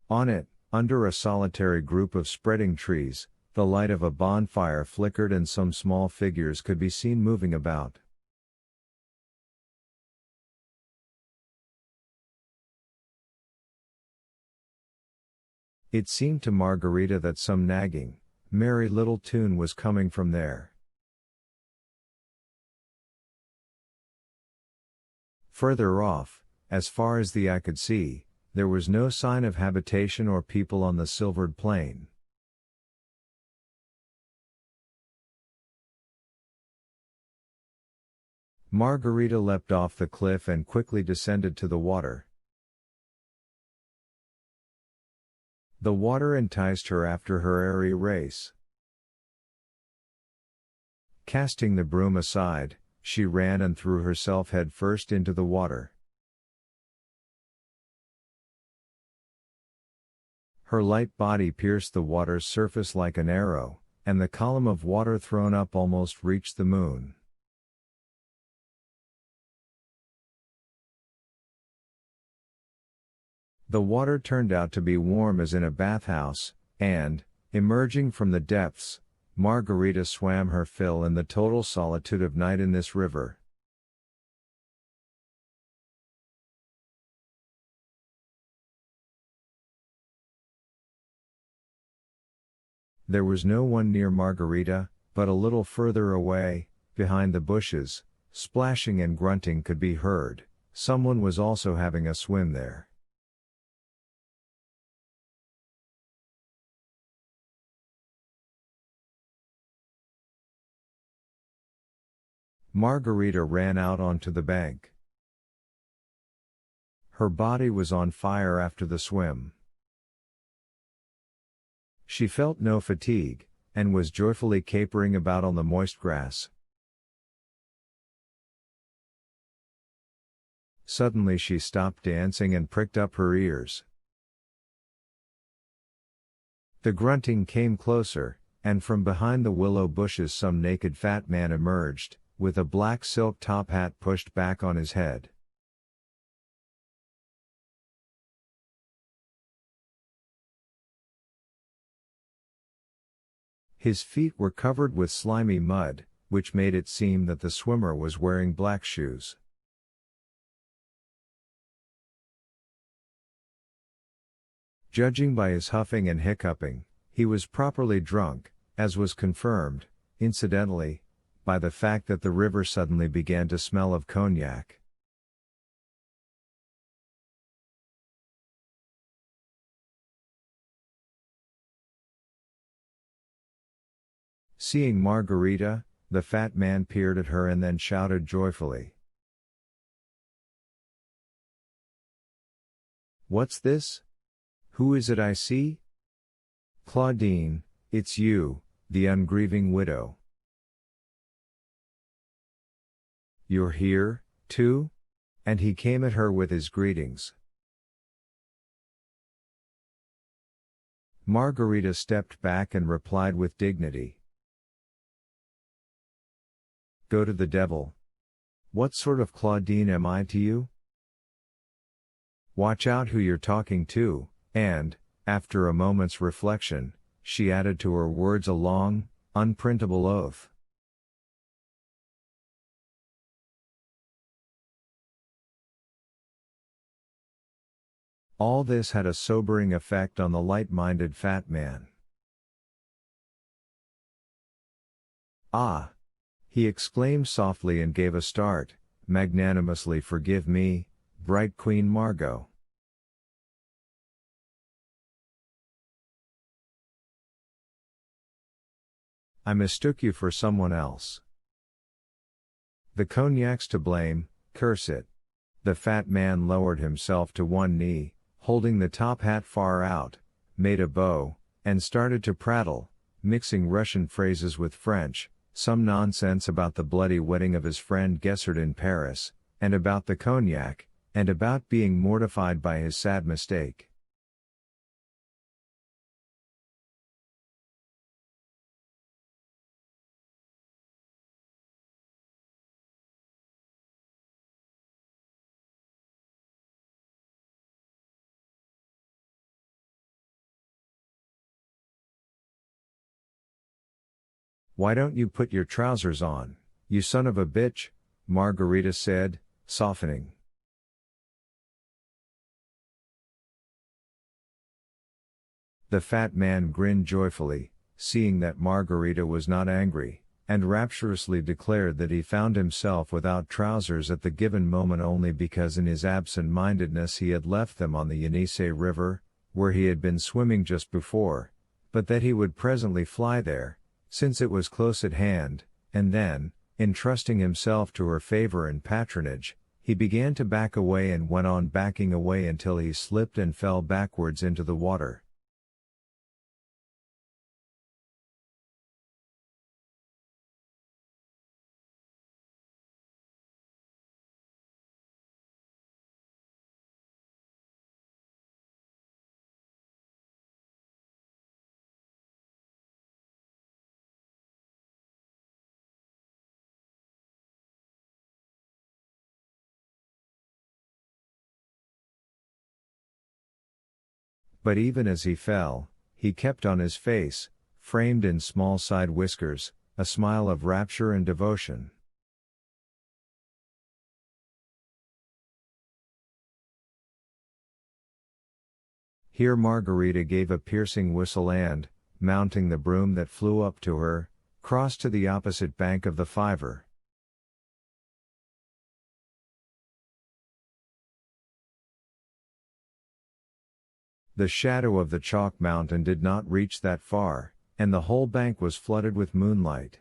On it, under a solitary group of spreading trees, the light of a bonfire flickered and some small figures could be seen moving about. It seemed to Margarita that some nagging, merry little tune was coming from there. Further off, as far as the eye could see, there was no sign of habitation or people on the silvered plain. Margarita leapt off the cliff and quickly descended to the water. The water enticed her after her airy race. Casting the broom aside, she ran and threw herself head first into the water. Her light body pierced the water's surface like an arrow, and the column of water thrown up almost reached the moon. The water turned out to be warm as in a bathhouse, and, emerging from the depths, Margarita swam her fill in the total solitude of night in this river. There was no one near Margarita, but a little further away, behind the bushes, splashing and grunting could be heard. Someone was also having a swim there. Margarita ran out onto the bank. Her body was on fire after the swim. She felt no fatigue, and was joyfully capering about on the moist grass. Suddenly she stopped dancing and pricked up her ears. The grunting came closer, and from behind the willow bushes some naked fat man emerged, with a black silk top hat pushed back on his head. His feet were covered with slimy mud, which made it seem that the swimmer was wearing black shoes. Judging by his huffing and hiccuping, he was properly drunk, as was confirmed, incidentally, by the fact that the river suddenly began to smell of cognac. Seeing Margarita, the fat man peered at her and then shouted joyfully. "What's this? Who is it I see? Claudine, it's you, the ungrieving widow. You're here, too?" And he came at her with his greetings. Margarita stepped back and replied with dignity. "Go to the devil. What sort of Claudine am I to you? Watch out who you're talking to," and, after a moment's reflection, she added to her words a long, unprintable oath. All this had a sobering effect on the light-minded fat man. "Ah!" he exclaimed softly and gave a start. "Magnanimously forgive me, bright Queen Margot. I mistook you for someone else. The cognac's to blame, curse it." The fat man lowered himself to one knee, holding the top hat far out, made a bow, and started to prattle, mixing Russian phrases with French, some nonsense about the bloody wedding of his friend Gessert in Paris, and about the cognac, and about being mortified by his sad mistake. "Why don't you put your trousers on, you son of a bitch?" Margarita said, softening. The fat man grinned joyfully, seeing that Margarita was not angry, and rapturously declared that he found himself without trousers at the given moment only because in his absent-mindedness he had left them on the Yenisei River, where he had been swimming just before, but that he would presently fly there, since it was close at hand, and then, entrusting himself to her favor and patronage, he began to back away and went on backing away until he slipped and fell backwards into the water. But even as he fell, he kept on his face, framed in small side whiskers, a smile of rapture and devotion. Here Margarita gave a piercing whistle and, mounting the broom that flew up to her, crossed to the opposite bank of the Fiver. The shadow of the chalk mountain did not reach that far, and the whole bank was flooded with moonlight.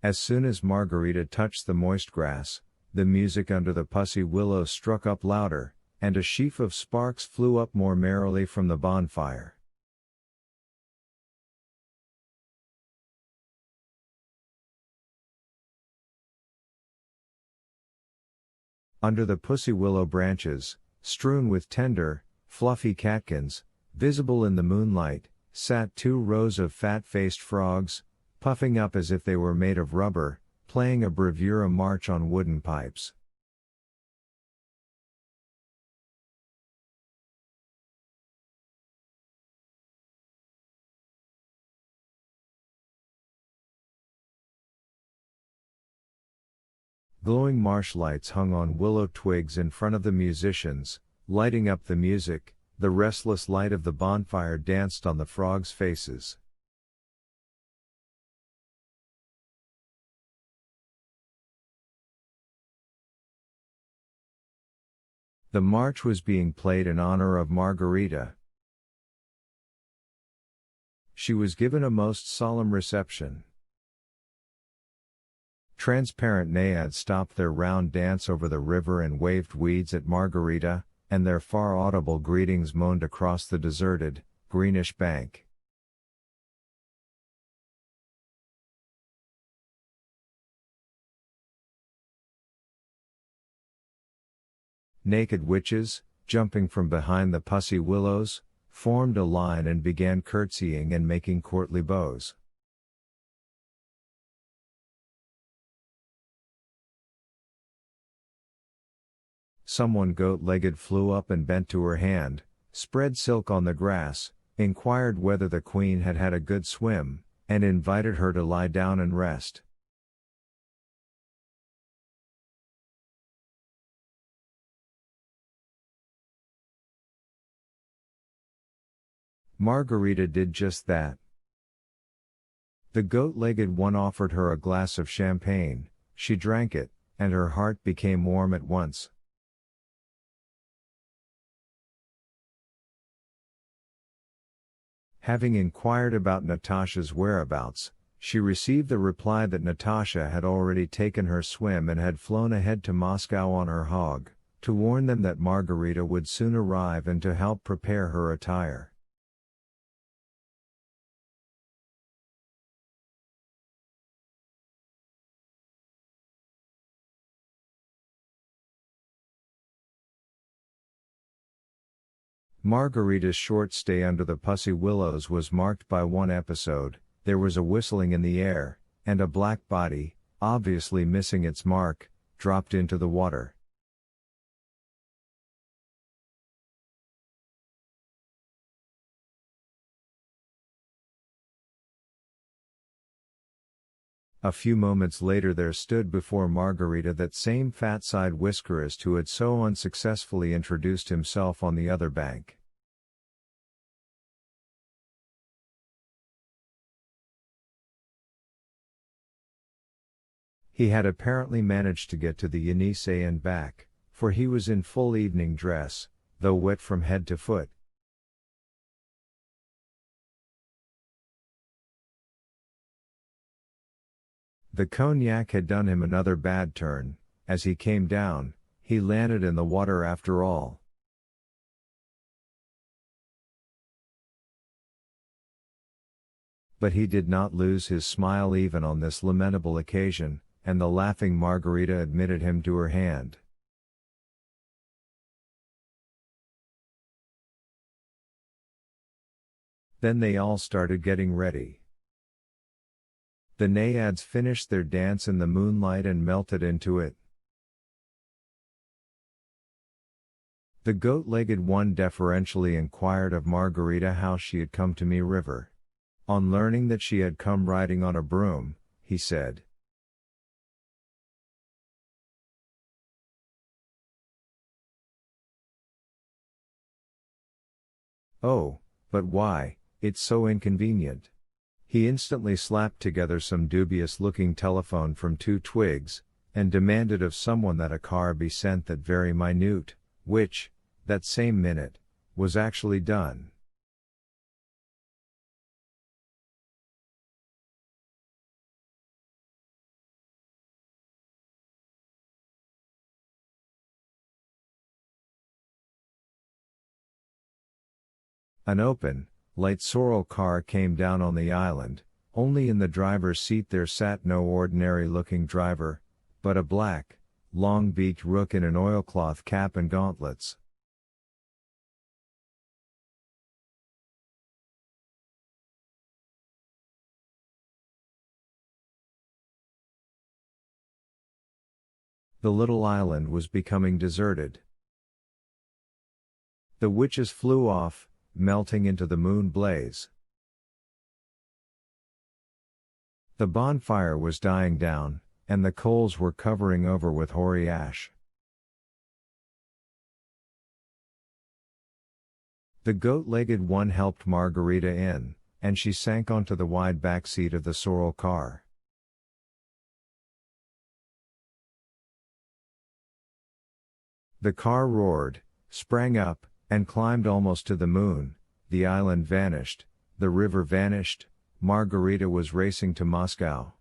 As soon as Margarita touched the moist grass, the music under the pussy willows struck up louder, and a sheaf of sparks flew up more merrily from the bonfire. Under the pussy willow branches, strewn with tender, fluffy catkins, visible in the moonlight, sat 2 rows of fat-faced frogs, puffing up as if they were made of rubber, playing a bravura march on wooden pipes. Glowing marsh lights hung on willow twigs in front of the musicians, lighting up the music. The restless light of the bonfire danced on the frogs' faces. The march was being played in honor of Margarita. She was given a most solemn reception. Transparent naiads stopped their round dance over the river and waved weeds at Margarita, and their far audible greetings moaned across the deserted, greenish bank. Naked witches, jumping from behind the pussy willows, formed a line and began curtsying and making courtly bows. Someone goat-legged flew up and bent to her hand, spread silk on the grass, inquired whether the queen had had a good swim, and invited her to lie down and rest. Margarita did just that. The goat-legged one offered her a glass of champagne, she drank it, and her heart became warm at once. Having inquired about Natasha's whereabouts, she received the reply that Natasha had already taken her swim and had flown ahead to Moscow on her hog, to warn them that Margarita would soon arrive and to help prepare her attire. Margarita's short stay under the pussy willows was marked by one episode. There was a whistling in the air, and a black body, obviously missing its mark, dropped into the water. A few moments later there stood before Margarita that same fat side whiskerist who had so unsuccessfully introduced himself on the other bank. He had apparently managed to get to the Yenisei and back, for he was in full evening dress, though wet from head to foot. The cognac had done him another bad turn. As he came down, he landed in the water after all. But he did not lose his smile even on this lamentable occasion, and the laughing Margarita admitted him to her hand. Then they all started getting ready. The naiads finished their dance in the moonlight and melted into it. The goat-legged one deferentially inquired of Margarita how she had come to Me River. On learning that she had come riding on a broom, he said, "Oh, but why, it's so inconvenient." He instantly slapped together some dubious-looking telephone from 2 twigs, and demanded of someone that a car be sent that very minute, which, that same minute, was actually done. An open, light sorrel car came down on the island. Only in the driver's seat there sat no ordinary-looking driver, but a black, long-beaked rook in an oilcloth cap and gauntlets. The little island was becoming deserted. The witches flew off, melting into the moon blaze. The bonfire was dying down, and the coals were covering over with hoary ash. The goat-legged one helped Margarita in, and she sank onto the wide back seat of the sorrel car. The car roared, sprang up, and climbed almost to the moon. The island vanished, the river vanished. Margarita was racing to Moscow.